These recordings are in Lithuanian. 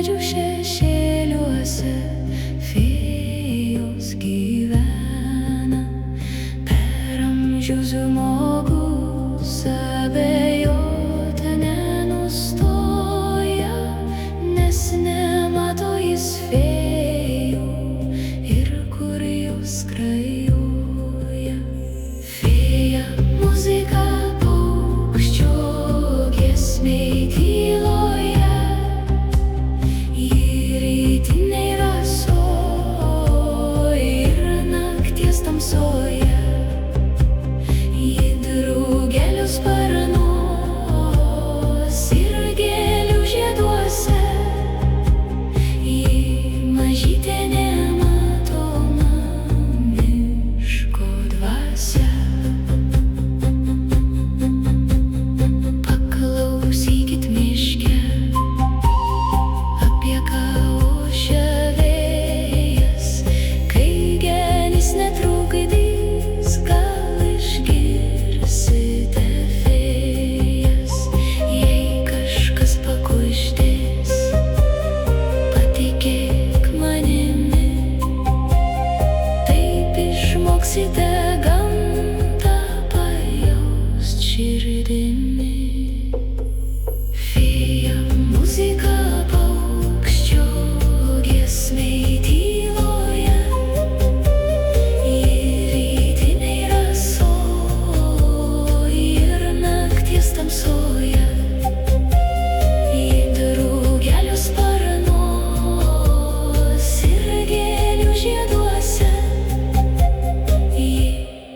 medžių šešėliuose fėjos gyvena. Per amžius žmogus abejoti nenustoja, nes nemato jis fėjų ir kur jos skrajoja. Fėja muzika paukščio giesmei tyloje, ji rytinėj rasoj ir nakties tamsoje. Ji drugelių sparnuos ir gėlių žieduose, ji mažytė nematoma miško dvasia. Paklausykit miške, apie ką ošia vėjas, kai genys netrukdys, gal išgirsite fėjas. Jei kažkas pakuždės, patikėk manimi, taip išmoksite gamtą pajaust širdimi. Fėja muzika paukščio giesmei tyloje, ji rytinėj rasoj ir nakties tamsoje. Ji drugelių sparnuos ir gėlių žieduose, ji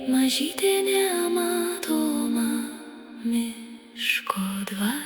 mažytė nematoma miško dvasia.